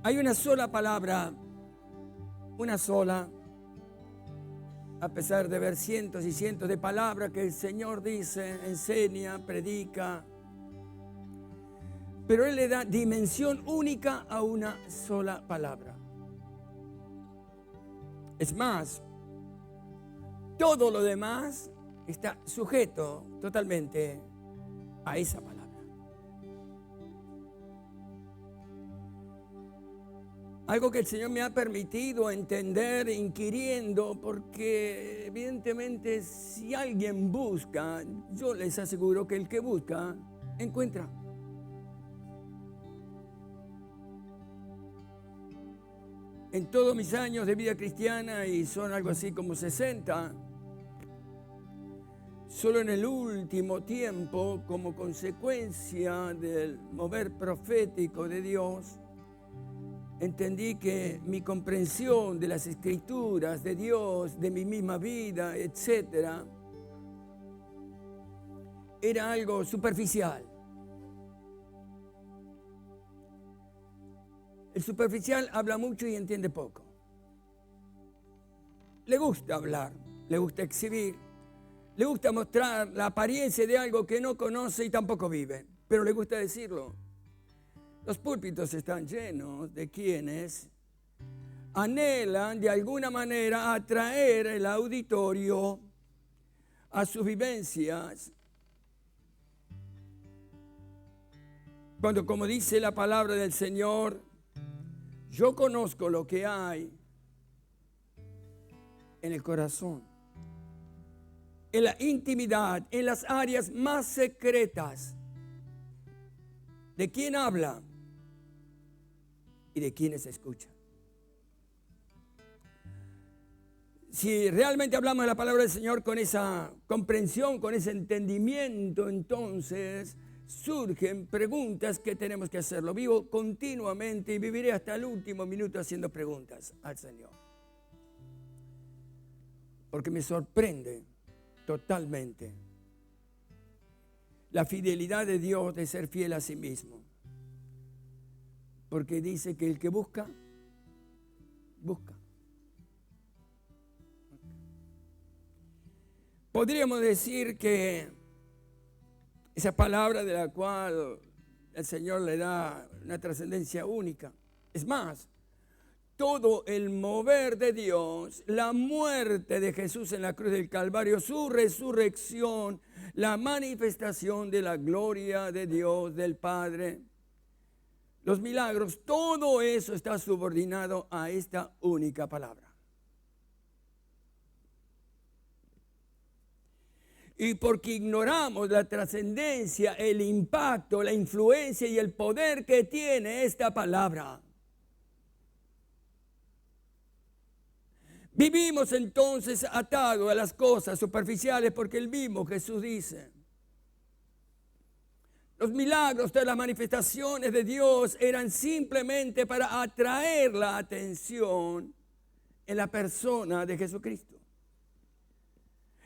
Hay una sola palabra, una sola, a pesar de ver cientos y cientos de palabras que el Señor dice, enseña, predica, pero Él le da dimensión única a una sola palabra. Es más, todo lo demás está sujeto totalmente a esa palabra. Algo que el Señor me ha permitido entender inquiriendo, porque evidentemente si alguien busca, yo les aseguro que el que busca, encuentra. En todos mis años de vida cristiana, y son algo así como 60, solo en el último tiempo, como consecuencia del mover profético de Dios, entendí que mi comprensión de las Escrituras, de Dios, de mi misma vida, etcétera, era algo superficial. El superficial habla mucho y entiende poco. Le gusta hablar, le gusta exhibir, le gusta mostrar la apariencia de algo que no conoce y tampoco vive, pero le gusta decirlo. Los púlpitos están llenos de quienes anhelan de alguna manera atraer el auditorio a sus vivencias. Cuando, como dice la palabra del Señor, yo conozco lo que hay en el corazón, en la intimidad, en las áreas más secretas de quién habla y de quienes escuchan. Si realmente hablamos de la palabra del Señor con esa comprensión, con ese entendimiento, entonces surgen preguntas que tenemos que hacerlo. Vivo continuamente y viviré hasta el último minuto haciendo preguntas al Señor. Porque me sorprende totalmente la fidelidad de Dios de ser fiel a sí mismo. Porque dice que el que busca, busca. Podríamos decir que esa palabra de la cual el Señor le da una trascendencia única. Es más, todo el mover de Dios, la muerte de Jesús en la cruz del Calvario, su resurrección, la manifestación de la gloria de Dios, del Padre, los milagros, todo eso está subordinado a esta única palabra. Y porque ignoramos la trascendencia, el impacto, la influencia y el poder que tiene esta palabra, vivimos entonces atados a las cosas superficiales, porque el mismo Jesús dice, los milagros, todas las manifestaciones de Dios eran simplemente para atraer la atención en la persona de Jesucristo.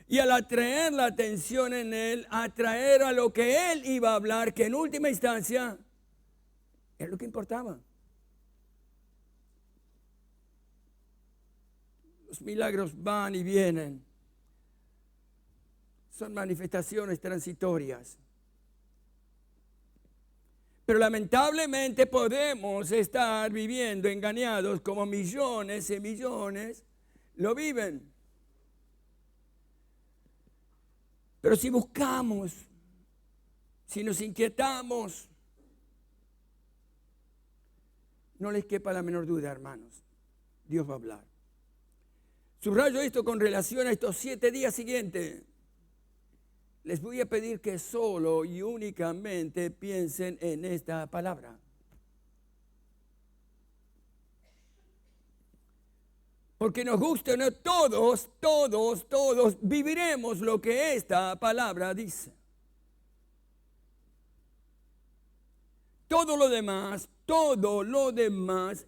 Y al atraer la atención en Él, atraer a lo que Él iba a hablar, que en última instancia es lo que importaba. Los milagros van y vienen. Son manifestaciones transitorias. Pero lamentablemente podemos estar viviendo engañados como millones y millones lo viven. Pero si buscamos, si nos inquietamos, no les quepa la menor duda, hermanos, Dios va a hablar. Subrayo esto con relación a estos 7 días siguientes. Les voy a pedir que solo y únicamente piensen en esta palabra. Porque nos guste o no, todos viviremos lo que esta palabra dice. Todo lo demás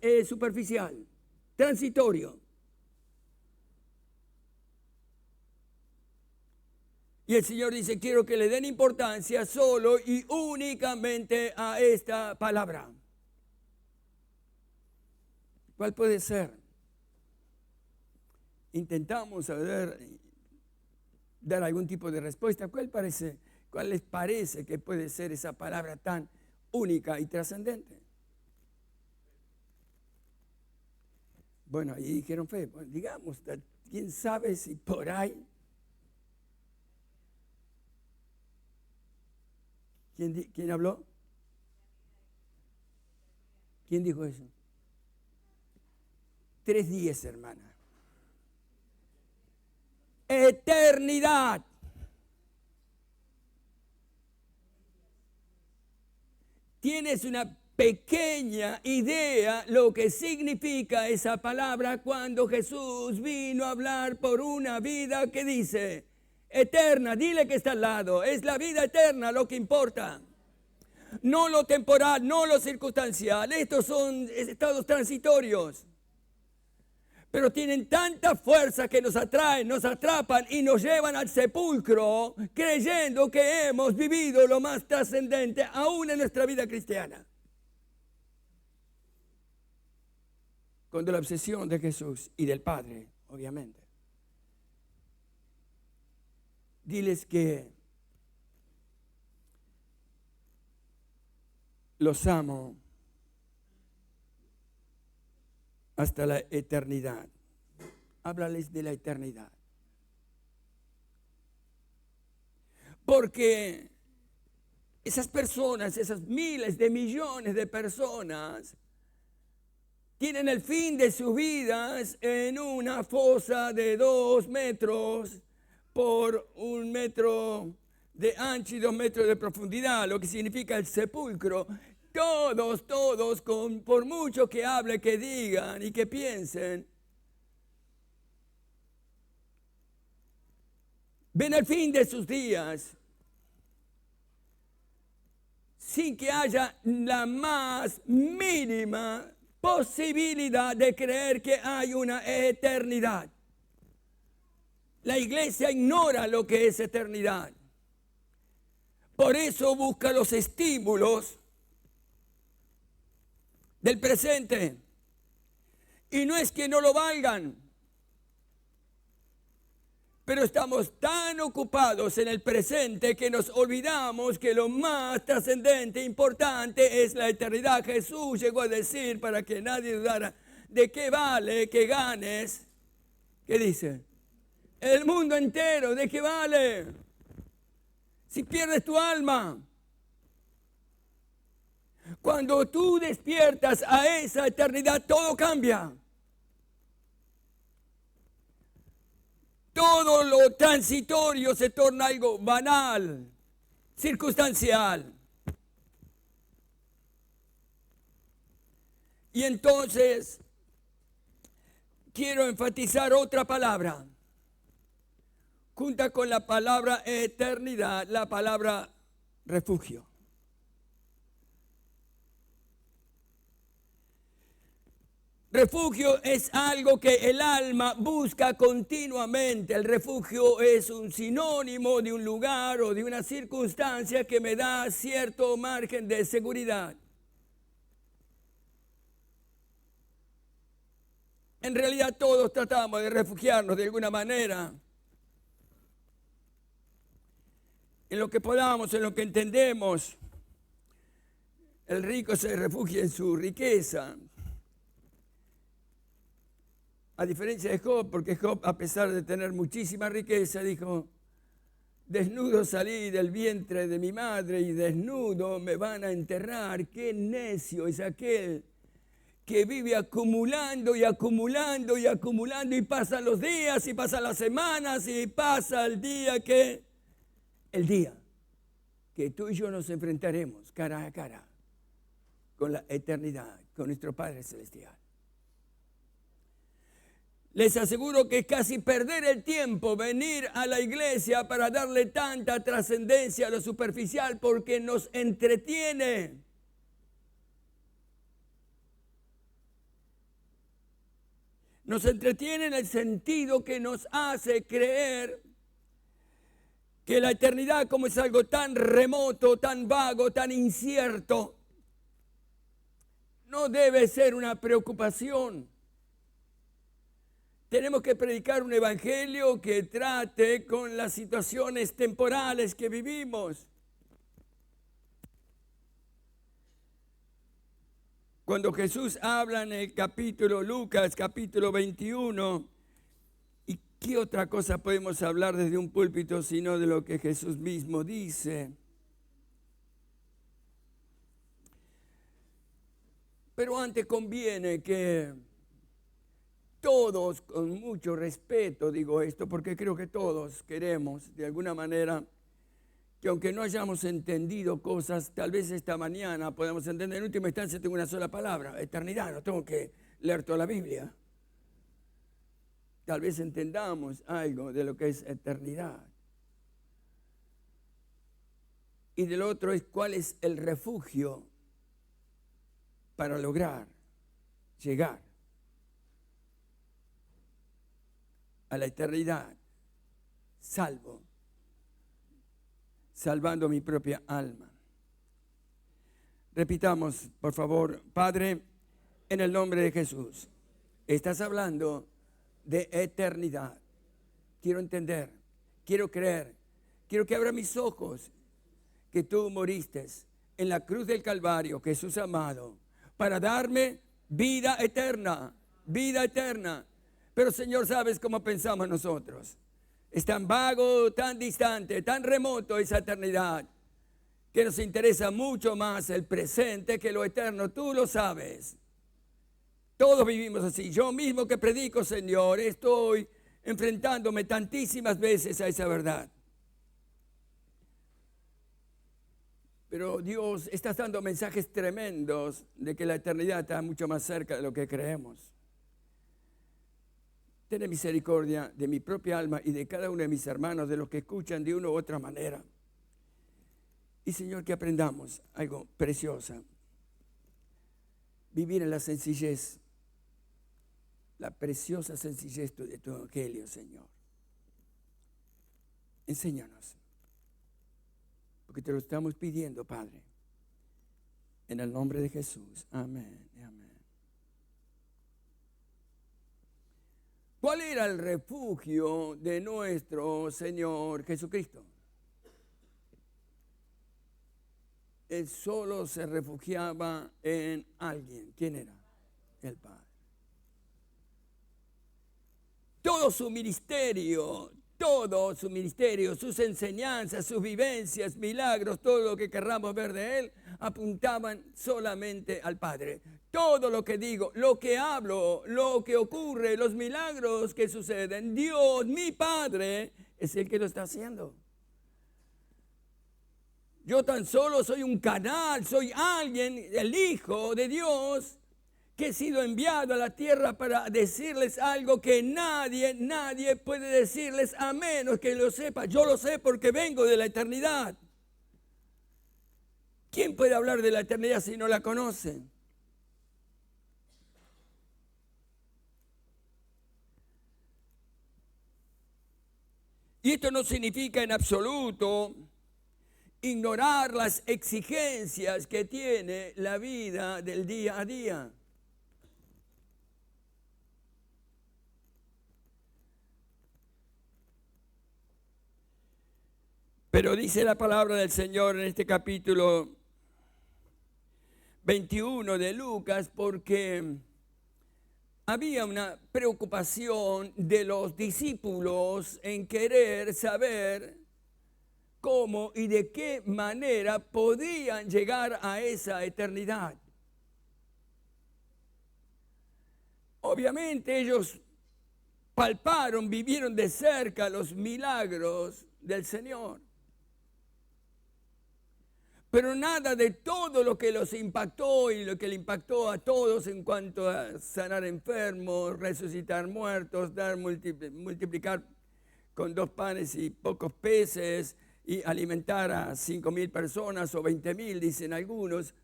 es superficial, transitorio. Y el Señor dice, quiero que le den importancia solo y únicamente a esta palabra. ¿Cuál puede ser? Intentamos dar algún tipo de respuesta. ¿Cuál les parece que puede ser esa palabra tan única y trascendente? Bueno, ahí dijeron fe. Bueno, digamos, ¿quién sabe si por ahí? ¿Quién habló? ¿Quién dijo eso? 3 días, hermana. Eternidad. Tienes una pequeña idea lo que significa esa palabra cuando Jesús vino a hablar por una vida que dice eterna. Dile que está al lado. Es la vida eterna lo que importa. No lo temporal, no lo circunstancial. Estos son estados transitorios. Pero tienen tanta fuerza que nos atraen, nos atrapan y nos llevan al sepulcro creyendo que hemos vivido lo más trascendente aún en nuestra vida cristiana. Con la obsesión de Jesús y del Padre, obviamente. Diles que los amo hasta la eternidad. Háblales de la eternidad. Porque esas personas, esas miles de millones de personas, tienen el fin de sus vidas en una fosa de 2 metros por 1 metro de ancho y 2 metros de profundidad, lo que significa el sepulcro. Todos, por mucho que hablen, que digan y que piensen, ven el fin de sus días sin que haya la más mínima posibilidad de creer que hay una eternidad. La iglesia ignora lo que es eternidad. Por eso busca los estímulos del presente. Y no es que no lo valgan, pero estamos tan ocupados en el presente que nos olvidamos que lo más trascendente, importante es la eternidad. Jesús llegó a decir, para que nadie dudara, ¿de qué vale que ganes? ¿Qué dice? El mundo entero. ¿De qué vale si pierdes tu alma? Cuando tú despiertas a esa eternidad, todo cambia. Todo lo transitorio se torna algo banal, circunstancial. Y entonces, quiero enfatizar otra palabra. Junta con la palabra eternidad, la palabra refugio. Refugio es algo que el alma busca continuamente. El refugio es un sinónimo de un lugar o de una circunstancia que me da cierto margen de seguridad. En realidad todos tratamos de refugiarnos de alguna manera en lo que podamos, en lo que entendemos. El rico se refugia en su riqueza. A diferencia de Job, porque Job, a pesar de tener muchísima riqueza, dijo, desnudo salí del vientre de mi madre y desnudo me van a enterrar. Qué necio es aquel que vive acumulando y acumulando y acumulando, y pasan los días y pasan las semanas y pasa el día que tú y yo nos enfrentaremos cara a cara con la eternidad, con nuestro Padre Celestial. Les aseguro que es casi perder el tiempo venir a la iglesia para darle tanta trascendencia a lo superficial, porque nos entretiene. Nos entretiene en el sentido que nos hace creer que la eternidad, como es algo tan remoto, tan vago, tan incierto, no debe ser una preocupación. Tenemos que predicar un evangelio que trate con las situaciones temporales que vivimos. Cuando Jesús habla en el capítulo, Lucas, capítulo 21, ¿y qué otra cosa podemos hablar desde un púlpito sino de lo que Jesús mismo dice? Pero antes conviene que todos, con mucho respeto digo esto, porque creo que todos queremos de alguna manera que aunque no hayamos entendido cosas, tal vez esta mañana podamos entender. En última instancia tengo una sola palabra: eternidad. No tengo que leer toda la Biblia. Tal vez entendamos algo de lo que es eternidad. Y del otro es cuál es el refugio para lograr llegar a la eternidad, salvando mi propia alma. Repitamos, por favor. Padre, en el nombre de Jesús, estás hablando de eternidad. Quiero entender, quiero creer, quiero que abra mis ojos, que tú moriste en la cruz del Calvario, Jesús amado, para darme vida eterna, vida eterna. Pero Señor, ¿sabes cómo pensamos nosotros? Es tan vago, tan distante, tan remoto esa eternidad, que nos interesa mucho más el presente que lo eterno. Tú lo sabes. Todos vivimos así. Yo mismo que predico, Señor, estoy enfrentándome tantísimas veces a esa verdad. Pero Dios, estás dando mensajes tremendos de que la eternidad está mucho más cerca de lo que creemos. Ten misericordia de mi propia alma y de cada uno de mis hermanos, de los que escuchan de una u otra manera. Y Señor, que aprendamos algo precioso: vivir en la sencillez, la preciosa sencillez de tu evangelio, Señor. Enséñanos, porque te lo estamos pidiendo, Padre, en el nombre de Jesús. Amén y amén. ¿Cuál era el refugio de nuestro Señor Jesucristo? Él solo se refugiaba en alguien. ¿Quién era? El Padre. Todo su ministerio, sus enseñanzas, sus vivencias, milagros, todo lo que querramos ver de Él, apuntaban solamente al Padre. Todo lo que digo, lo que hablo, lo que ocurre, los milagros que suceden, Dios, mi Padre, es el que lo está haciendo. Yo tan solo soy un canal, soy alguien, el Hijo de Dios, que he sido enviado a la tierra para decirles algo que nadie puede decirles a menos que lo sepa. Yo lo sé porque vengo de la eternidad. ¿Quién puede hablar de la eternidad si no la conoce? Y esto no significa en absoluto ignorar las exigencias que tiene la vida del día a día. Pero dice la palabra del Señor en este capítulo 21 de Lucas, porque había una preocupación de los discípulos en querer saber cómo y de qué manera podían llegar a esa eternidad. Obviamente ellos palparon, vivieron de cerca los milagros del Señor. Pero nada de todo lo que los impactó y lo que le impactó a todos en cuanto a sanar enfermos, resucitar muertos, multiplicar con 2 panes y pocos peces y alimentar a 5,000 personas o 20,000, dicen algunos.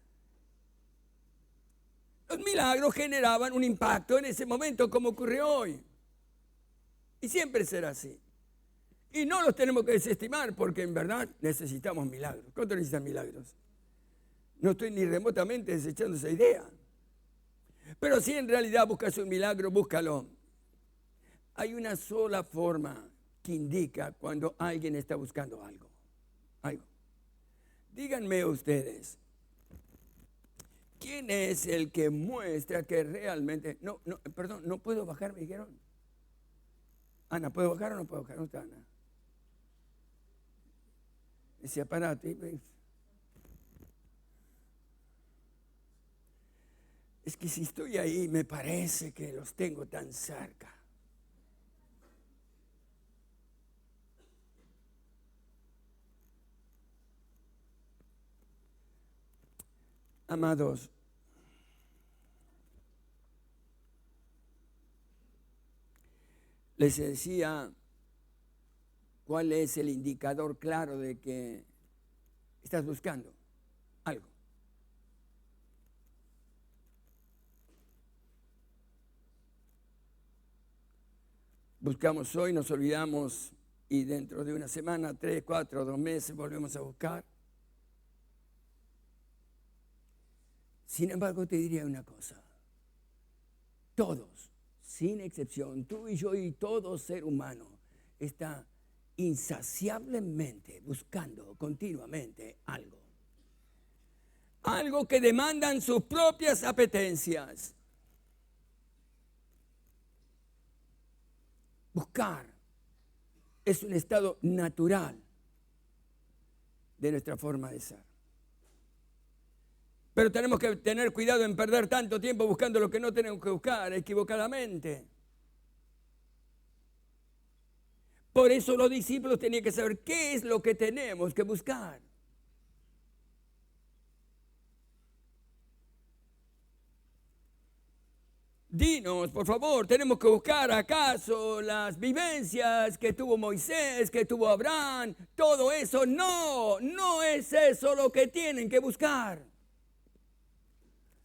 Los milagros generaban un impacto en ese momento, como ocurre hoy. Y siempre será así. Y no los tenemos que desestimar, porque en verdad necesitamos milagros. ¿Cuántos necesitan milagros? No estoy ni remotamente desechando esa idea. Pero si en realidad buscas un milagro, búscalo. Hay una sola forma que indica cuando alguien está buscando algo. Díganme ustedes, ¿quién es el que muestra que realmente... Perdón, no puedo bajar, me dijeron. Ana, ¿puedo bajar o no puedo bajar? ¿Dónde está Ana? Ese aparato. Es que si estoy ahí, me parece que los tengo tan cerca. Amados, les decía cuál es el indicador claro de que estás buscando algo. Buscamos hoy, nos olvidamos y dentro de una semana, 3, 4, 2 meses volvemos a buscar. Sin embargo, te diría una cosa. Todos, sin excepción, tú y yo y todo ser humano está insaciablemente buscando continuamente algo. Algo que demandan sus propias apetencias. Buscar es un estado natural de nuestra forma de ser. Pero tenemos que tener cuidado en perder tanto tiempo buscando lo que no tenemos que buscar equivocadamente. Por eso los discípulos tenían que saber qué es lo que tenemos que buscar. Dinos, por favor, ¿tenemos que buscar acaso las vivencias que tuvo Moisés, que tuvo Abraham? Todo eso, no es eso lo que tienen que buscar.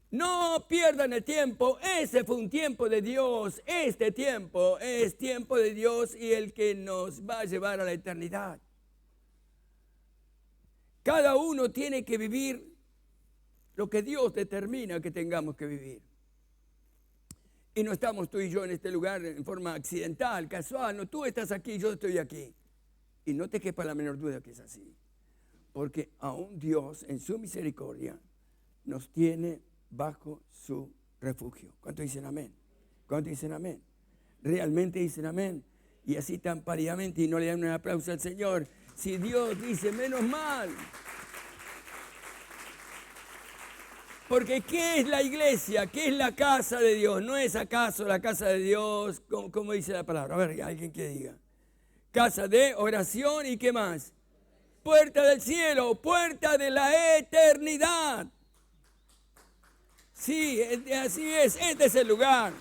No pierdan el tiempo, ese fue un tiempo de Dios, este tiempo es tiempo de Dios y el que nos va a llevar a la eternidad. Cada uno tiene que vivir lo que Dios determina que tengamos que vivir. Y no estamos tú y yo en este lugar en forma accidental, casual, no, tú estás aquí, yo estoy aquí. Y no te quepa la menor duda que es así, porque aún Dios en su misericordia nos tiene bajo su refugio. ¿Cuántos dicen amén? ¿Cuántos dicen amén? Realmente dicen amén. Y así tan paridamente y no le dan un aplauso al Señor. Si Dios dice, menos mal. Porque ¿qué es la iglesia? ¿Qué es la casa de Dios? ¿No es acaso la casa de Dios? ¿Cómo dice la palabra? A ver, alguien que diga. Casa de oración y ¿qué más? Puerta del cielo, puerta de la eternidad. Sí, así es, este es el lugar.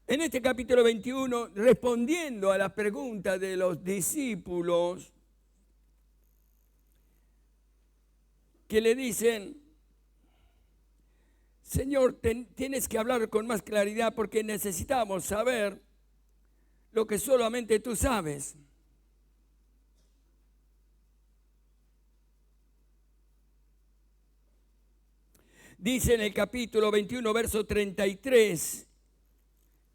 En este capítulo 21, respondiendo a la pregunta de los discípulos, que le dicen, Señor, tienes que hablar con más claridad porque necesitamos saber lo que solamente tú sabes. Dice en el capítulo 21, verso 33,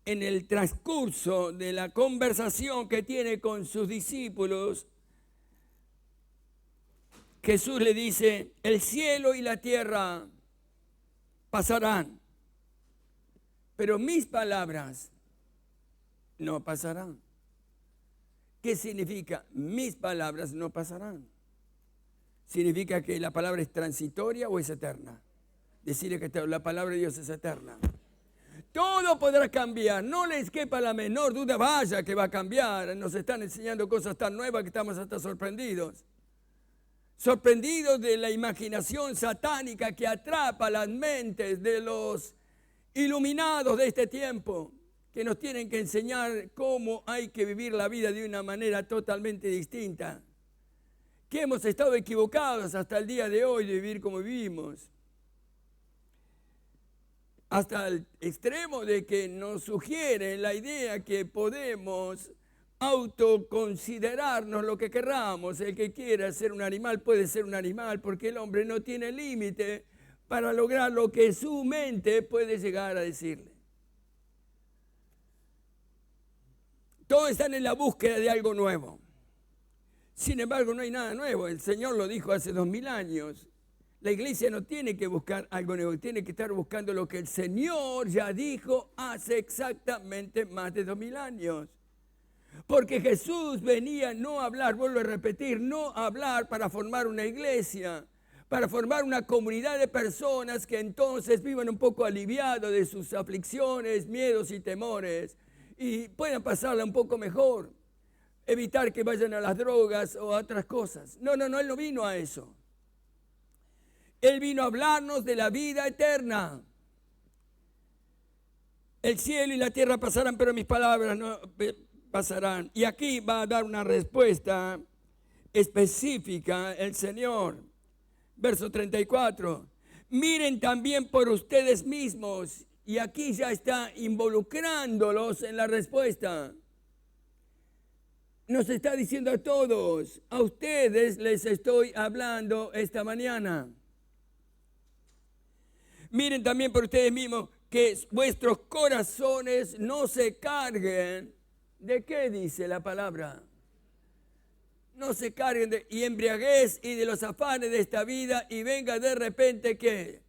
en el transcurso de la conversación que tiene con sus discípulos, Jesús le dice, el cielo y la tierra pasarán, pero mis palabras no pasarán. ¿Qué significa? Mis palabras no pasarán. ¿Significa que la palabra es transitoria o es eterna? Decirle que la palabra de Dios es eterna. Todo podrá cambiar, no les quepa la menor duda, vaya que va a cambiar. Nos están enseñando cosas tan nuevas que estamos hasta sorprendidos. Sorprendidos de la imaginación satánica que atrapa las mentes de los iluminados de este tiempo, que nos tienen que enseñar cómo hay que vivir la vida de una manera totalmente distinta. Que hemos estado equivocados hasta el día de hoy de vivir como vivimos. Hasta el extremo de que nos sugieren la idea que podemos autoconsiderarnos lo que querramos. El que quiera ser un animal puede ser un animal, porque el hombre no tiene límite para lograr lo que su mente puede llegar a decirle. Todos están en la búsqueda de algo nuevo. Sin embargo, no hay nada nuevo. El Señor lo dijo hace 2000 años. La iglesia no tiene que buscar algo nuevo, tiene que estar buscando lo que el Señor ya dijo hace exactamente más de 2000 años. Porque Jesús venía no a hablar, vuelvo a repetir, no a hablar para formar una iglesia, para formar una comunidad de personas que entonces vivan un poco aliviados de sus aflicciones, miedos y temores y puedan pasarla un poco mejor, evitar que vayan a las drogas o a otras cosas. No, Él no vino a eso. Él vino a hablarnos de la vida eterna. El cielo y la tierra pasarán, pero mis palabras no pasarán. Y aquí va a dar una respuesta específica el Señor. Verso 34. Miren también por ustedes mismos. Y aquí ya está involucrándolos en la respuesta. Nos está diciendo a todos, a ustedes les estoy hablando esta mañana. Miren también por ustedes mismos que vuestros corazones no se carguen. ¿De qué dice la palabra? No se carguen de embriaguez y de los afanes de esta vida y venga de repente ¿qué?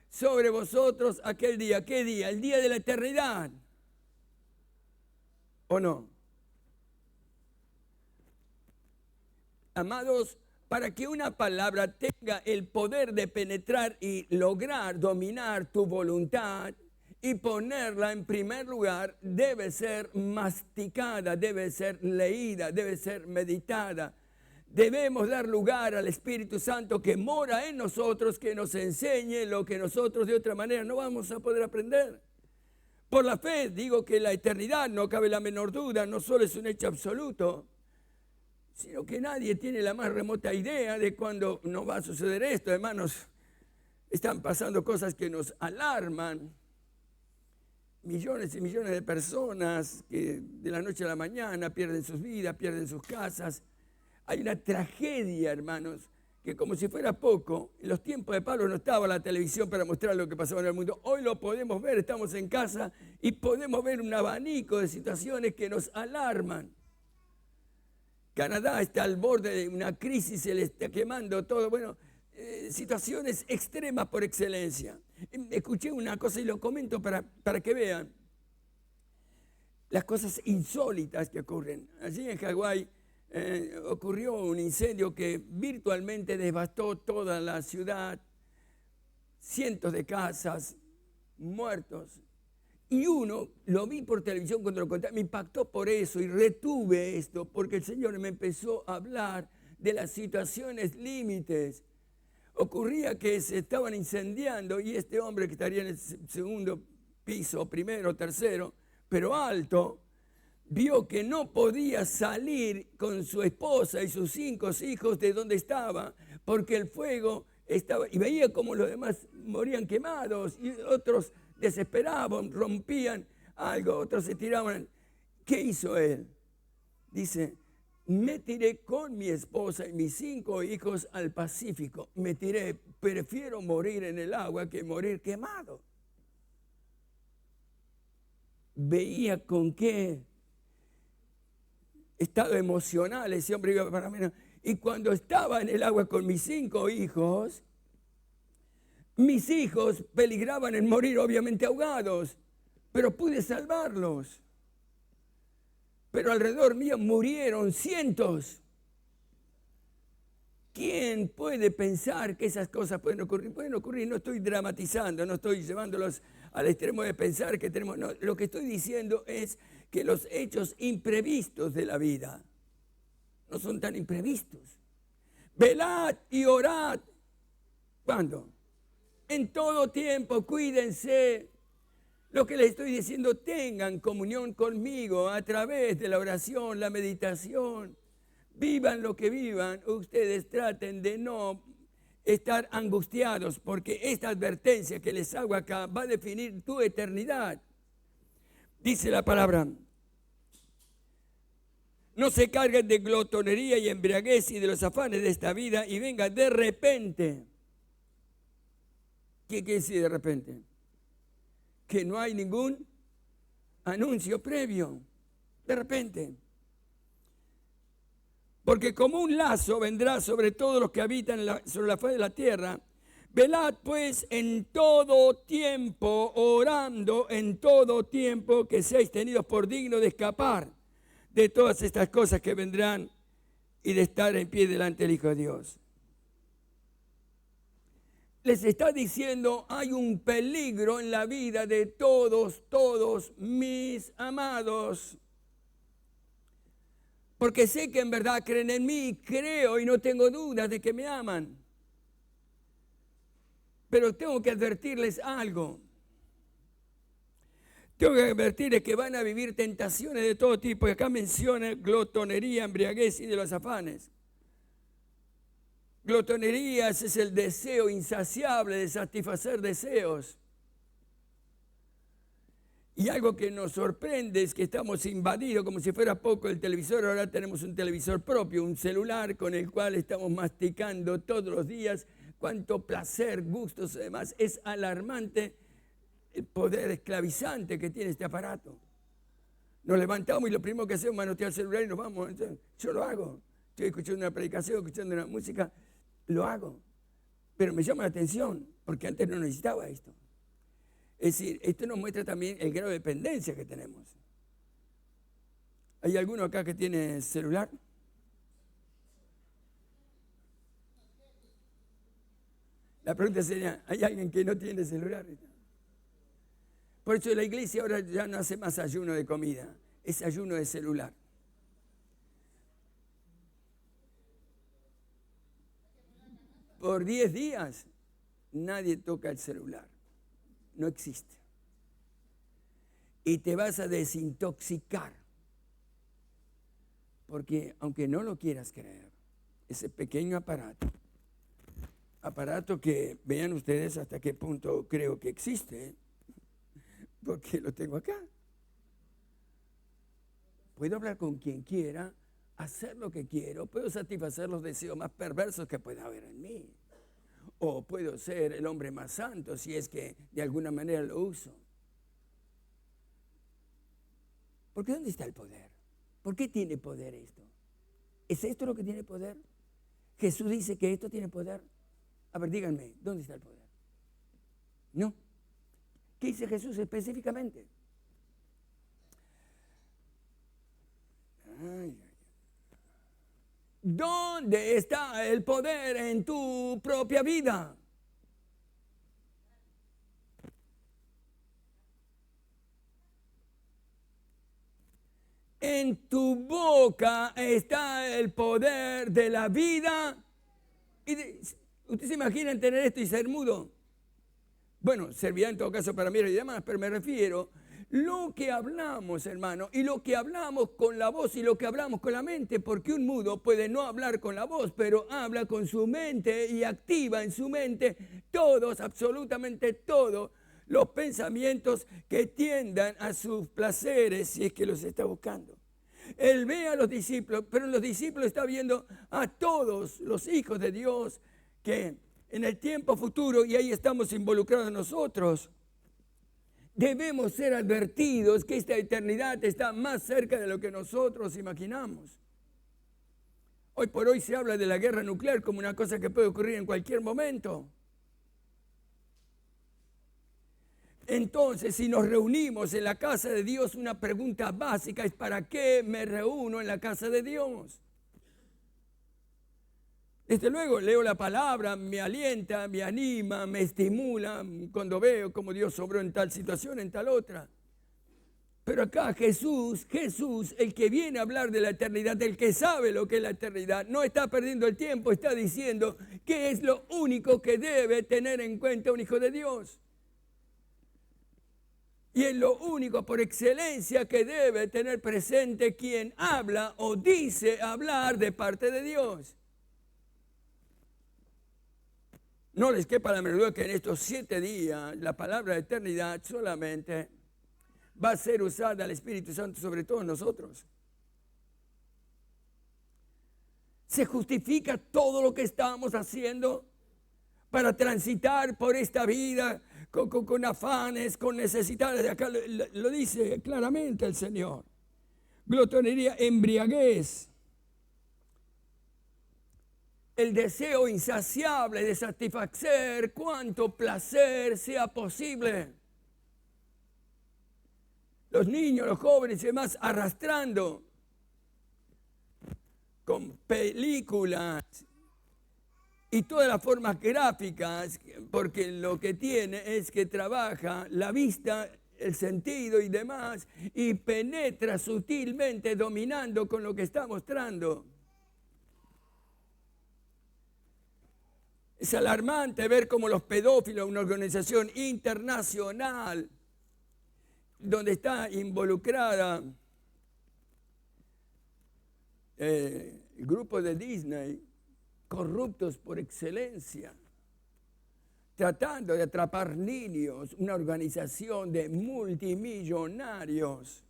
Sobre vosotros aquel día. ¿Qué día? El día de la eternidad. ¿O no? Amados, para que una palabra tenga el poder de penetrar y lograr dominar tu voluntad y ponerla en primer lugar, debe ser masticada, debe ser leída, debe ser meditada. Debemos dar lugar al Espíritu Santo que mora en nosotros, que nos enseñe lo que nosotros de otra manera no vamos a poder aprender. Por la fe digo que la eternidad, no cabe la menor duda, no solo es un hecho absoluto, sino que nadie tiene la más remota idea de cuándo nos va a suceder esto. Hermanos, están pasando cosas que nos alarman. Millones y millones de personas que de la noche a la mañana pierden sus vidas, pierden sus casas. Hay una tragedia, hermanos, que como si fuera poco, en los tiempos de Pablo no estaba la televisión para mostrar lo que pasaba en el mundo. Hoy lo podemos ver, estamos en casa y podemos ver un abanico de situaciones que nos alarman. Canadá está al borde de una crisis, se le está quemando todo. Bueno, situaciones extremas por excelencia. Escuché una cosa y lo comento para que vean las cosas insólitas que ocurren. Allí en Hawái ocurrió un incendio que virtualmente devastó toda la ciudad, cientos de casas, muertos. Y uno, lo vi por televisión cuando lo conté, me impactó por eso y retuve esto, porque el Señor me empezó a hablar de las situaciones límites. Ocurría que se estaban incendiando y este hombre que estaría en el segundo piso, primero, tercero, pero alto, vio que no podía salir con su esposa y sus 5 hijos de donde estaba, porque el fuego estaba, y veía como los demás morían quemados y otros desesperaban, rompían algo, otros se tiraban. ¿Qué hizo él? Dice, me tiré con mi esposa y mis 5 hijos al Pacífico. Me tiré, prefiero morir en el agua que morir quemado. Veía con qué estado emocional ese hombre iba para mí. Y cuando estaba en el agua con mis 5 hijos, mis hijos peligraban en morir obviamente ahogados, pero pude salvarlos. Pero alrededor mío murieron cientos. ¿Quién puede pensar que esas cosas pueden ocurrir? Pueden ocurrir, no estoy dramatizando, no estoy llevándolos al extremo de pensar que tenemos... No, lo que estoy diciendo es que los hechos imprevistos de la vida no son tan imprevistos. Velad y orad. ¿Cuándo? En todo tiempo, cuídense. Lo que les estoy diciendo, tengan comunión conmigo a través de la oración, la meditación. Vivan lo que vivan, ustedes traten de no estar angustiados, porque esta advertencia que les hago acá va a definir tu eternidad. Dice la palabra, no se carguen de glotonería y embriaguez y de los afanes de esta vida y venga de repente. ¿Qué quiere decir de repente? Que no hay ningún anuncio previo, de repente. Porque como un lazo vendrá sobre todos los que habitan sobre la faz de la tierra. Velad pues en todo tiempo, orando en todo tiempo, que seáis tenidos por dignos de escapar de todas estas cosas que vendrán y de estar en pie delante del Hijo de Dios. Les está diciendo, hay un peligro en la vida de todos mis amados. Porque sé que en verdad creen en mí, creo y no tengo dudas de que me aman. Pero tengo que advertirles algo. Tengo que advertirles que van a vivir tentaciones de todo tipo. Y acá menciona glotonería, embriaguez y de los afanes. Glotonería es el deseo insaciable de satisfacer deseos. Y algo que nos sorprende es que estamos invadidos, como si fuera poco el televisor. Ahora tenemos un televisor propio, un celular con el cual estamos masticando todos los días. Cuánto placer, gustos, además. Es alarmante el poder esclavizante que tiene este aparato. Nos levantamos y lo primero que hacemos es manotear el celular y nos vamos. Entonces, yo lo hago. Estoy escuchando una predicación, escuchando una música, lo hago. Pero me llama la atención, porque antes no necesitaba esto. Es decir, esto nos muestra también el grado de dependencia que tenemos. ¿Hay alguno acá que tiene celular? La pregunta sería, ¿hay alguien que no tiene celular? Por eso la iglesia ahora ya no hace más ayuno de comida, es ayuno de celular. Por 10 días nadie toca el celular. No existe. Y te vas a desintoxicar. Porque aunque no lo quieras creer, ese pequeño aparato que vean ustedes hasta qué punto creo que existe, porque lo tengo acá. Puedo hablar con quien quiera, hacer lo que quiero, puedo satisfacer los deseos más perversos que pueda haber en mí. O puedo ser el hombre más santo si es que de alguna manera lo uso. Porque ¿dónde está el poder? ¿Por qué tiene poder esto? ¿Es esto lo que tiene poder? Jesús dice que esto tiene poder. A ver, díganme, ¿dónde está el poder? No. ¿Qué dice Jesús específicamente? ¿Dónde está el poder en tu propia vida? En tu boca está el poder de la vida. ¿Usted se imagina tener esto y ser mudo? Bueno, servirá en todo caso para mirar y demás, pero me refiero lo que hablamos, hermano, y lo que hablamos con la voz y lo que hablamos con la mente, porque un mudo puede no hablar con la voz, pero habla con su mente y activa en su mente todos, absolutamente todos, los pensamientos que tiendan a sus placeres, si es que los está buscando. Él ve a los discípulos, pero en los discípulos está viendo a todos los hijos de Dios que en el tiempo futuro, y ahí estamos involucrados nosotros, debemos ser advertidos que esta eternidad está más cerca de lo que nosotros imaginamos. Hoy por hoy se habla de la guerra nuclear como una cosa que puede ocurrir en cualquier momento. Entonces, si nos reunimos en la casa de Dios, una pregunta básica es: ¿para qué me reúno en la casa de Dios? Desde luego leo la palabra, me alienta, me anima, me estimula cuando veo cómo Dios obró en tal situación, en tal otra. Pero acá Jesús, el que viene a hablar de la eternidad, el que sabe lo que es la eternidad, no está perdiendo el tiempo, está diciendo que es lo único que debe tener en cuenta un hijo de Dios. Y es lo único por excelencia que debe tener presente quien habla o dice hablar de parte de Dios. No les quepa la menor duda que en estos 7 días la palabra de eternidad solamente va a ser usada al Espíritu Santo sobre todos nosotros. ¿Se justifica todo lo que estamos haciendo para transitar por esta vida con afanes, con necesidades? De acá lo dice claramente el Señor. Glotonería, embriaguez, el deseo insaciable de satisfacer cuanto placer sea posible. Los niños, los jóvenes y demás arrastrando con películas y todas las formas gráficas, porque lo que tiene es que trabaja la vista, el sentido y demás, y penetra sutilmente dominando con lo que está mostrando. Es alarmante ver cómo los pedófilos, una organización internacional, donde está involucrada el grupo de Disney, corruptos por excelencia, tratando de atrapar niños, una organización de multimillonarios.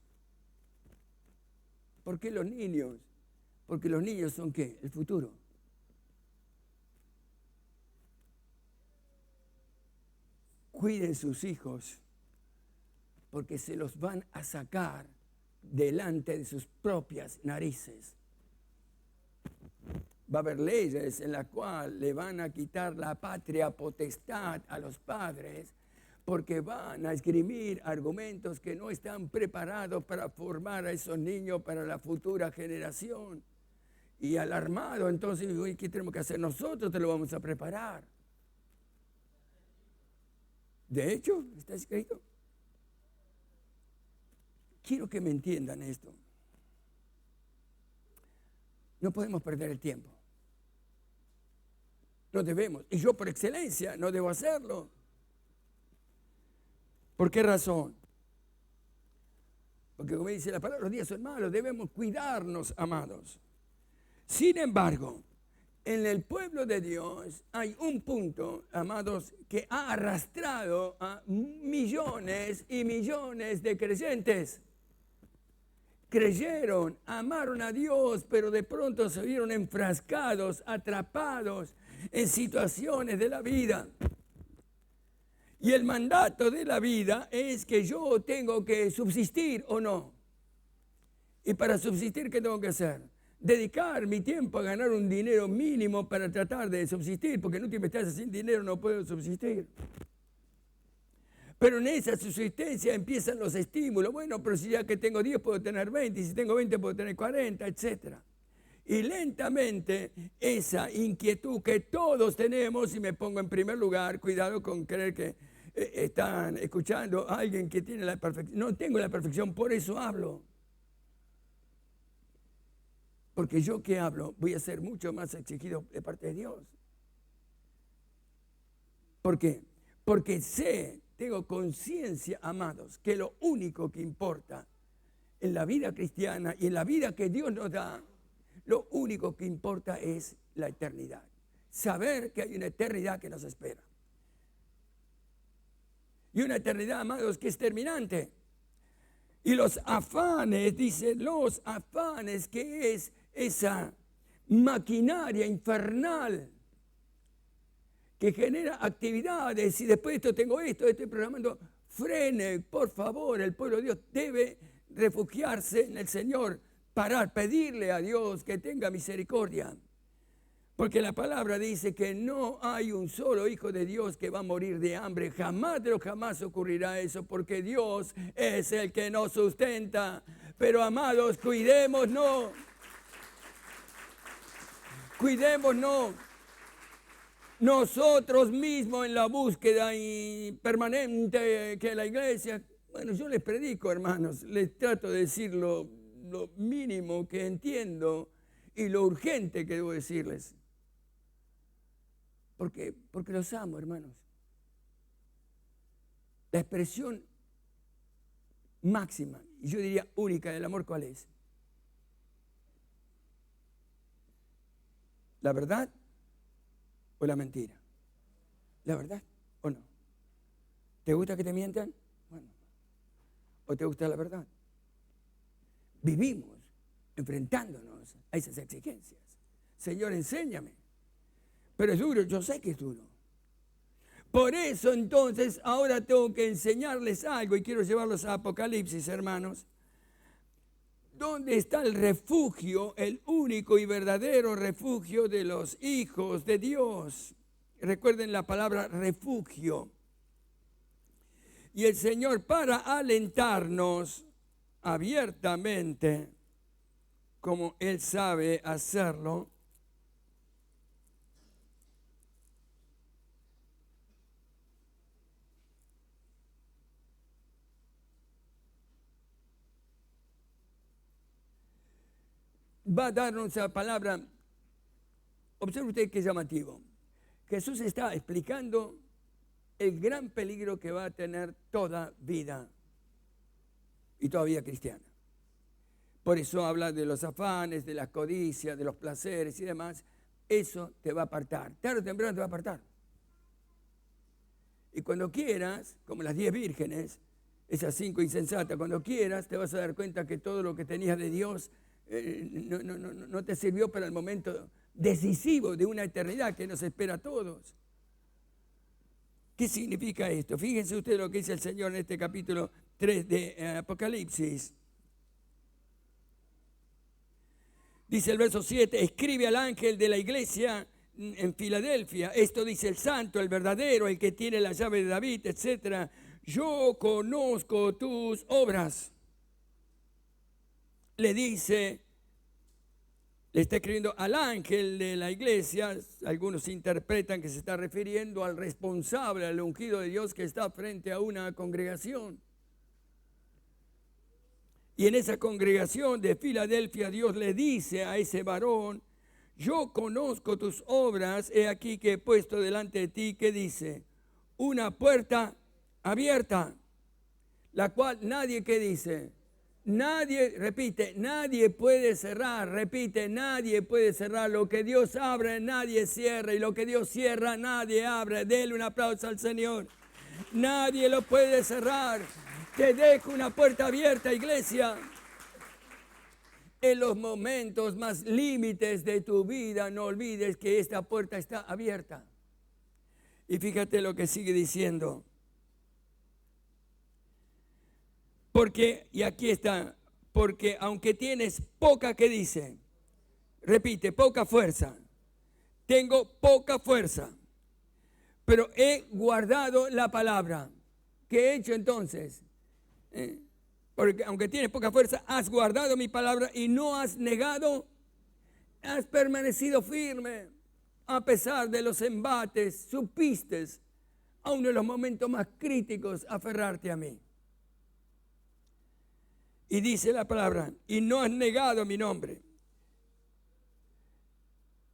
¿Por qué los niños? Porque los niños son ¿qué? El futuro. Cuiden sus hijos, porque se los van a sacar delante de sus propias narices. Va a haber leyes en las cuales le van a quitar la patria potestad a los padres, porque van a esgrimir argumentos que no están preparados para formar a esos niños para la futura generación. Y alarmado, entonces, ¿qué tenemos que hacer? Nosotros te lo vamos a preparar. De hecho, está escrito. Quiero que me entiendan esto. No podemos perder el tiempo. No debemos. Y yo por excelencia no debo hacerlo. ¿Por qué razón? Porque como dice la palabra, los días son malos, debemos cuidarnos, amados. Sin embargo, en el pueblo de Dios hay un punto, amados, que ha arrastrado a millones y millones de creyentes. Creyeron, amaron a Dios, pero de pronto se vieron enfrascados, atrapados en situaciones de la vida. Y el mandato de la vida es que yo tengo que subsistir o no. Y para subsistir, ¿qué tengo que hacer? Dedicar mi tiempo a ganar un dinero mínimo para tratar de subsistir, porque en última instancia sin dinero no puedo subsistir. Pero en esa subsistencia empiezan los estímulos. Bueno, pero si ya que tengo 10 puedo tener 20, y si tengo 20 puedo tener 40, etc. Y lentamente esa inquietud que todos tenemos, y me pongo en primer lugar, cuidado con creer que están escuchando a alguien que tiene la perfección. No tengo la perfección, por eso hablo. Porque yo que hablo voy a ser mucho más exigido de parte de Dios. ¿Por qué? Porque tengo conciencia, amados, que lo único que importa en la vida cristiana y en la vida que Dios nos da, lo único que importa es la eternidad. Saber que hay una eternidad que nos espera. Y una eternidad, amados, que es terminante. Y los afanes, dice, los afanes, que es esa maquinaria infernal que genera actividades, y después de esto tengo esto, estoy programando. Frene, por favor, el pueblo de Dios debe refugiarse en el Señor, parar, pedirle a Dios que tenga misericordia. Porque la palabra dice que no hay un solo hijo de Dios que va a morir de hambre. Jamás de lo jamás ocurrirá eso, porque Dios es el que nos sustenta. Pero amados, cuidémonos. Cuidémonos. Nosotros mismos en la búsqueda y permanente que la iglesia, bueno, yo les predico, hermanos, les trato de decir lo mínimo que entiendo y lo urgente que debo decirles. Porque los amo, hermanos. La expresión máxima, y yo diría única del amor, ¿cuál es? ¿La verdad o la mentira? ¿La verdad o no? ¿Te gusta que te mientan? Bueno. ¿O te gusta la verdad? Vivimos enfrentándonos a esas exigencias. Señor, enséñame. Pero es duro, yo sé que es duro. Por eso entonces ahora tengo que enseñarles algo y quiero llevarlos a Apocalipsis, hermanos. ¿Dónde está el refugio, el único y verdadero refugio de los hijos de Dios? Recuerden la palabra refugio. Y el Señor, para alentarnos abiertamente, como Él sabe hacerlo, va a darnos esa palabra. Observe usted qué llamativo. Jesús está explicando el gran peligro que va a tener toda vida y toda vida cristiana. Por eso habla de los afanes, de las codicias, de los placeres y demás. Eso te va a apartar. Tarde o temprano te va a apartar. Y cuando quieras, como las 10 vírgenes, esas 5 insensatas, cuando quieras te vas a dar cuenta que todo lo que tenías de Dios no te sirvió para el momento decisivo de una eternidad que nos espera a todos. ¿Qué significa esto? Fíjense ustedes lo que dice el Señor en este capítulo 3 de Apocalipsis. Dice el verso 7, escribe al ángel de la iglesia en Filadelfia. Esto dice el santo, el verdadero, el que tiene la llave de David, etc. Yo conozco tus obras. Le dice, le está escribiendo al ángel de la iglesia. Algunos interpretan que se está refiriendo al responsable, al ungido de Dios que está frente a una congregación. Y en esa congregación de Filadelfia Dios le dice a ese varón, yo conozco tus obras, he aquí que he puesto delante de ti, ¿qué dice? Una puerta abierta, la cual nadie, ¿qué dice? Nadie, repite, nadie puede cerrar, repite, nadie puede cerrar. Lo que Dios abre, nadie cierra, y lo que Dios cierra, nadie abre. Dele un aplauso al Señor. Nadie lo puede cerrar. Te dejo una puerta abierta, iglesia. En los momentos más límites de tu vida, no olvides que esta puerta está abierta. Y fíjate lo que sigue diciendo. Porque, y aquí está, porque aunque tienes poca, ¿qué dice? Repite, poca fuerza. Tengo poca fuerza, pero he guardado la palabra. ¿Qué he hecho entonces? Porque aunque tienes poca fuerza, has guardado mi palabra y no has negado, has permanecido firme. A pesar de los embates, supiste, aun en los momentos más críticos, aferrarte a mí. Y dice la palabra, y no has negado mi nombre.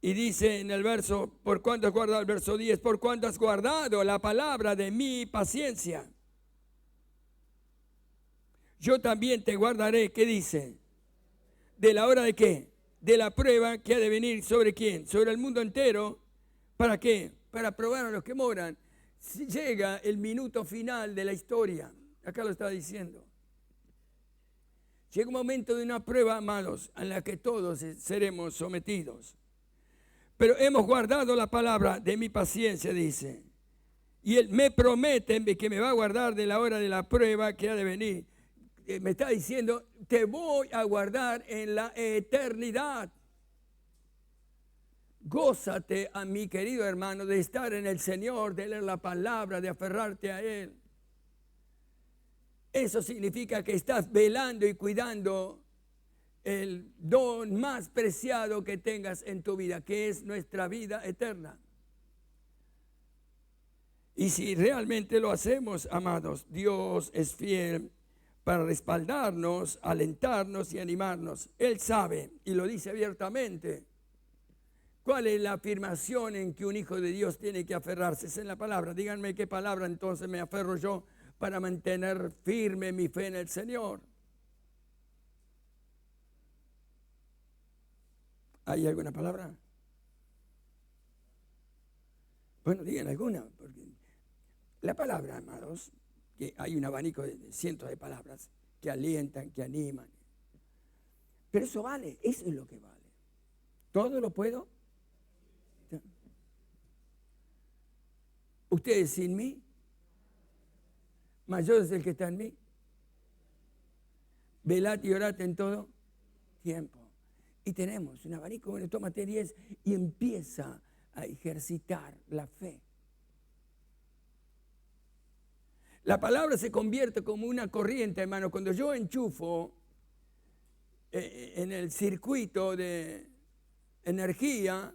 Y dice en el verso, por cuánto has guardado, el verso 10, por cuánto has guardado la palabra de mi paciencia. Yo también te guardaré, ¿qué dice? ¿De la hora de qué? De la prueba que ha de venir, ¿sobre quién? Sobre el mundo entero. ¿Para qué? Para probar a los que moran. Si llega el minuto final de la historia, acá lo está diciendo. Llega un momento de una prueba, amados, a la que todos seremos sometidos. Pero hemos guardado la palabra de mi paciencia, dice. Y Él me promete que me va a guardar de la hora de la prueba que ha de venir. Me está diciendo, te voy a guardar en la eternidad. Gózate, a mi querido hermano, de estar en el Señor, de leer la palabra, de aferrarte a Él. Eso significa que estás velando y cuidando el don más preciado que tengas en tu vida, que es nuestra vida eterna. Y si realmente lo hacemos, amados, Dios es fiel para respaldarnos, alentarnos y animarnos. Él sabe, y lo dice abiertamente, cuál es la afirmación en que un hijo de Dios tiene que aferrarse. Es en la palabra. Díganme qué palabra entonces me aferro yo para mantener firme mi fe en el Señor. ¿Hay alguna palabra? Bueno, digan alguna, porque la palabra, amados, que hay un abanico de cientos de palabras que alientan, que animan. Pero eso vale, eso es lo que vale. ¿Todo lo puedo? Ustedes sin mí, mayor es el que está en mí. Velad y orad en todo tiempo. Y tenemos un abanico, bueno, tómate 10 y empieza a ejercitar la fe. La palabra se convierte como una corriente, hermano. Cuando yo enchufo en el circuito de energía,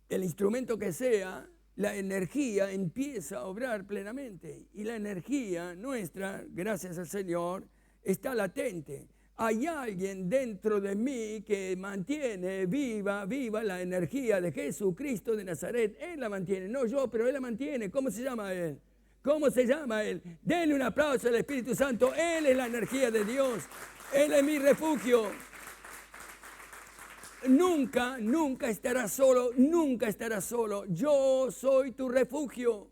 el instrumento que sea, la energía empieza a obrar plenamente. Y la energía nuestra, gracias al Señor, está latente. Hay alguien dentro de mí que mantiene viva la energía de Jesucristo de Nazaret. Él la mantiene, no yo, pero Él la mantiene. ¿Cómo se llama Él? ¿Cómo se llama Él? Denle un aplauso al Espíritu Santo. Él es la energía de Dios. Él es mi refugio. Nunca, nunca estarás solo, nunca estarás solo. Yo soy tu refugio.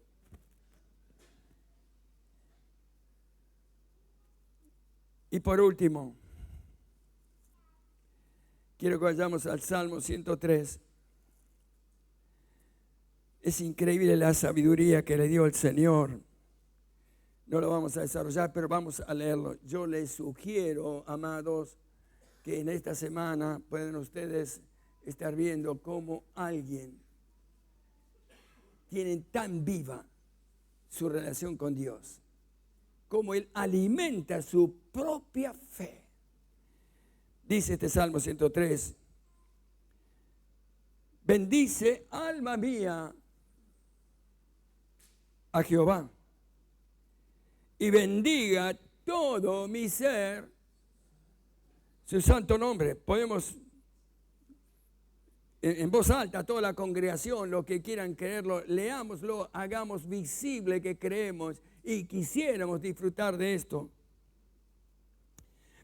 Y por último, quiero que vayamos al Salmo 103. Es increíble la sabiduría que le dio el Señor. No lo vamos a desarrollar, pero vamos a leerlo. Yo les sugiero, amados, que en esta semana pueden ustedes estar viendo cómo alguien tiene tan viva su relación con Dios, cómo Él alimenta su propia fe. Dice este Salmo 103, bendice alma mía a Jehová y bendiga todo mi ser su santo nombre. Podemos en voz alta, toda la congregación, los que quieran creerlo, leámoslo, hagamos visible que creemos y quisiéramos disfrutar de esto.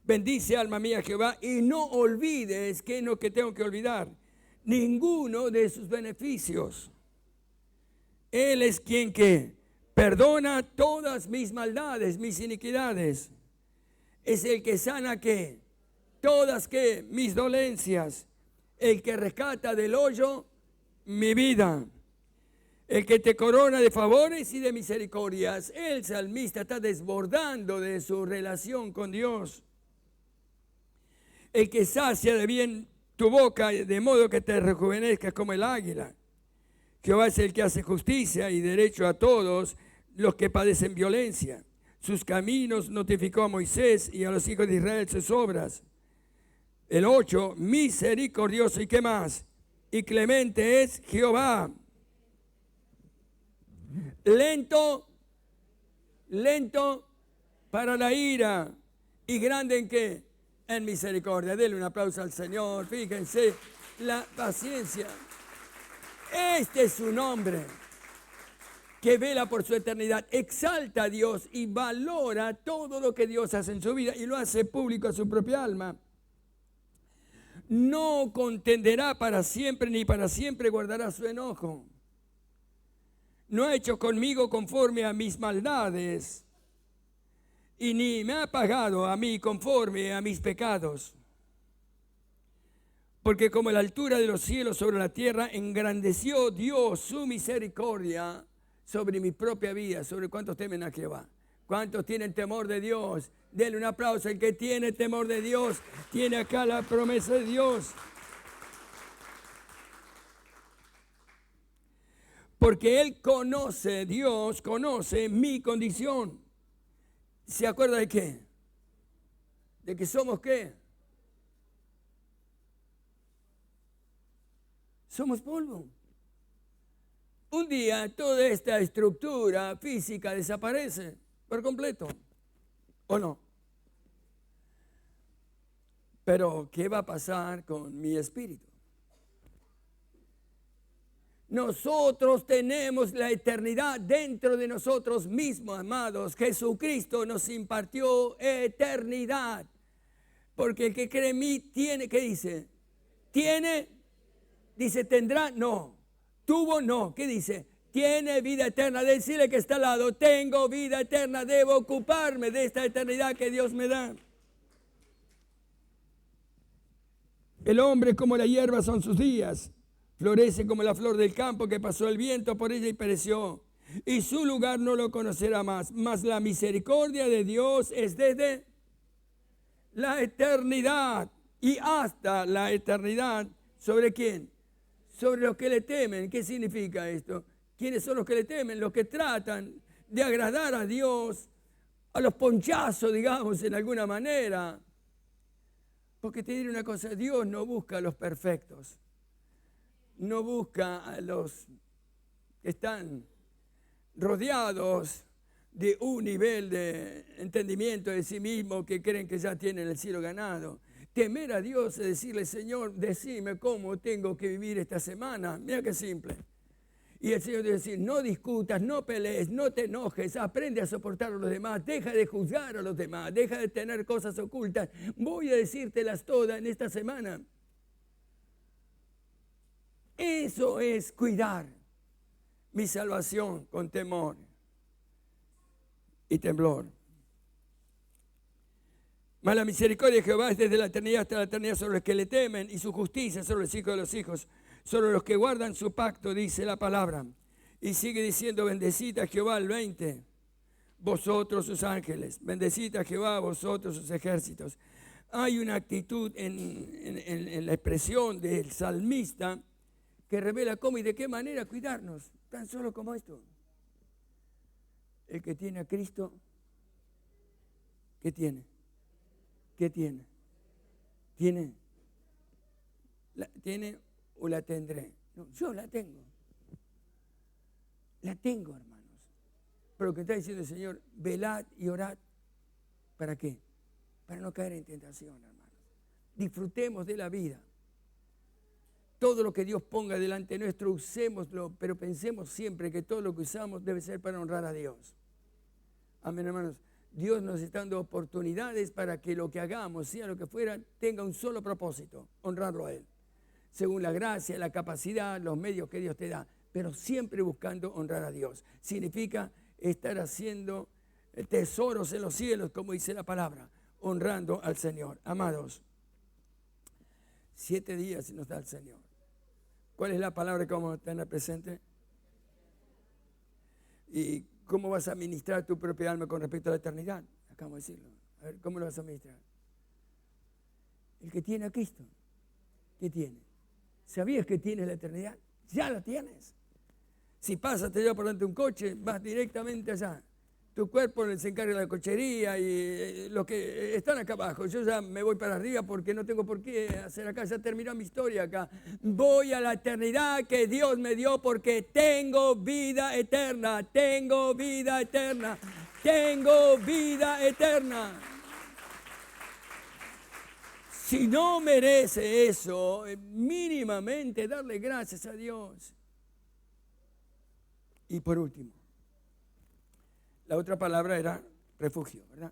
Bendice alma mía Jehová y no olvides, que es lo que tengo que olvidar, ninguno de sus beneficios. Él es quien que perdona todas mis maldades, mis iniquidades. Es el que sana que todas que mis dolencias, el que rescata del hoyo mi vida, el que te corona de favores y de misericordias. El salmista está desbordando de su relación con Dios. El que sacia de bien tu boca, de modo que te rejuvenezcas como el águila. Jehová es el que hace justicia y derecho a todos los que padecen violencia. Sus caminos notificó a Moisés y a los hijos de Israel sus obras. El 8, misericordioso y qué más, y clemente es Jehová. Lento para la ira y grande en qué, en misericordia. Denle un aplauso al Señor. Fíjense la paciencia. Este es su nombre, que vela por su eternidad, exalta a Dios y valora todo lo que Dios hace en su vida y lo hace público a su propia alma. No contenderá para siempre, ni para siempre guardará su enojo. No ha hecho conmigo conforme a mis maldades, y ni me ha pagado a mí conforme a mis pecados. Porque como la altura de los cielos sobre la tierra, engrandeció Dios su misericordia sobre mi propia vida. ¿Sobre cuántos temen a Jehová? ¿Cuántos tienen temor de Dios? Denle un aplauso. El que tiene temor de Dios tiene acá la promesa de Dios. Porque Él conoce, Dios conoce mi condición. ¿Se acuerda de qué? ¿De que somos qué? Somos polvo. Un día toda esta estructura física desaparece por completo, ¿o no? Pero ¿qué va a pasar con mi espíritu? Nosotros tenemos la eternidad dentro de nosotros mismos, amados. Jesucristo nos impartió eternidad. Porque el que cree en mí tiene, ¿qué dice? ¿Tiene? Dice, ¿tendrá? No. ¿Tuvo? No. ¿Qué dice? Tiene vida eterna. Decirle que está al lado, tengo vida eterna. Debo ocuparme de esta eternidad que Dios me da. El hombre como la hierba son sus días. Florece como la flor del campo que pasó el viento por ella y pereció. Y su lugar no lo conocerá más. Mas la misericordia de Dios es desde la eternidad y hasta la eternidad. ¿Sobre quién? Sobre los que le temen. ¿Qué significa esto? ¿Quiénes son los que le temen? Los que tratan de agradar a Dios, a los ponchazos, digamos, en alguna manera. Porque te diré una cosa, Dios no busca a los perfectos. No busca a los que están rodeados de un nivel de entendimiento de sí mismo, que creen que ya tienen el cielo ganado. Temer a Dios es decirle, Señor, decime cómo tengo que vivir esta semana. Mira qué simple. Y el Señor debe decir, no discutas, no pelees, no te enojes, aprende a soportar a los demás, deja de juzgar a los demás, deja de tener cosas ocultas. Voy a decírtelas todas en esta semana. Eso es cuidar mi salvación con temor y temblor. Mas la misericordia de Jehová es desde la eternidad hasta la eternidad sobre los que le temen, y su justicia sobre los hijos de los hijos, sobre los que guardan su pacto, dice la palabra. Y sigue diciendo, bendecid a Jehová, el 20, vosotros sus ángeles, bendecid a Jehová, vosotros sus ejércitos. Hay una actitud en la expresión del salmista que revela cómo y de qué manera cuidarnos, tan solo como esto. El que tiene a Cristo, ¿qué tiene? ¿Qué tiene? ¿Tiene? ¿Tiene o la tendré? No, yo la tengo. La tengo, hermanos. Pero lo que está diciendo el Señor, velad y orad. ¿Para qué? Para no caer en tentación, hermanos. Disfrutemos de la vida. Todo lo que Dios ponga delante nuestro, usémoslo, pero pensemos siempre que todo lo que usamos debe ser para honrar a Dios. Amén, hermanos. Dios nos está dando oportunidades para que lo que hagamos, sea lo que fuera, tenga un solo propósito, honrarlo a Él. Según la gracia, la capacidad, los medios que Dios te da, pero siempre buscando honrar a Dios. Significa estar haciendo tesoros en los cielos, como dice la palabra, honrando al Señor. Amados, 7 días nos da el Señor. ¿Cuál es la palabra que vamos a tener presente? ¿Y cómo vas a administrar tu propia alma con respecto a la eternidad? Acabamos de decirlo. A ver, ¿cómo lo vas a administrar? El que tiene a Cristo, ¿qué tiene? ¿Sabías que tienes la eternidad? Ya la tienes. Si pasas, te lleva por delante un coche, vas directamente allá. Tu cuerpo se encarga de la cochería y los que están acá abajo. Yo ya me voy para arriba porque no tengo por qué hacer acá. Ya terminó mi historia acá. Voy a la eternidad que Dios me dio porque tengo vida eterna. Tengo vida eterna. Tengo vida eterna. Si no merece eso, mínimamente darle gracias a Dios. Y por último, la otra palabra era refugio, ¿verdad?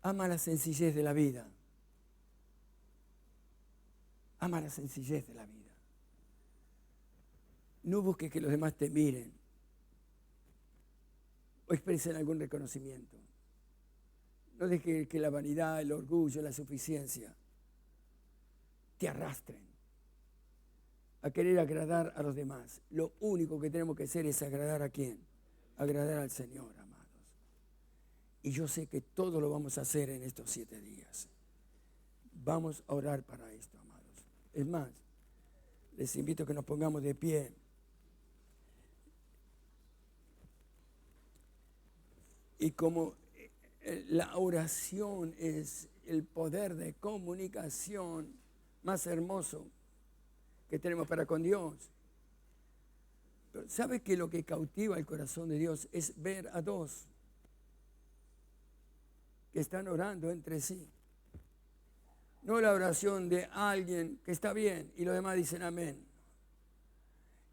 Ama la sencillez de la vida. Ama la sencillez de la vida. No busques que los demás te miren o expresen algún reconocimiento. No dejes que la vanidad, el orgullo, la suficiencia te arrastren a querer agradar a los demás. Lo único que tenemos que hacer es agradar ¿a quién? Agradar al Señor, amados. Y yo sé que todo lo vamos a hacer en estos 7 días. Vamos a orar para esto, amados. Es más, les invito a que nos pongamos de pie. Y como la oración es el poder de comunicación más hermoso que tenemos para con Dios. Pero ¿sabes que lo que cautiva el corazón de Dios es ver a dos que están orando entre sí? No la oración de alguien que está bien y los demás dicen amén.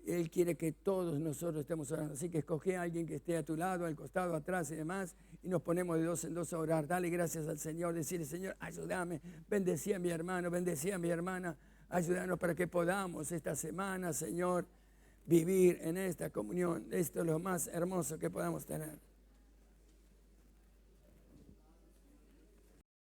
Él quiere que todos nosotros estemos orando. Así que escoge a alguien que esté a tu lado, al costado, atrás y demás, y nos ponemos de 2 en 2 a orar. Dale gracias al Señor, decirle, Señor, ayúdame, bendecí a mi hermano, bendecí a mi hermana. Ayúdanos para que podamos esta semana, Señor, vivir en esta comunión. Esto es lo más hermoso que podamos tener.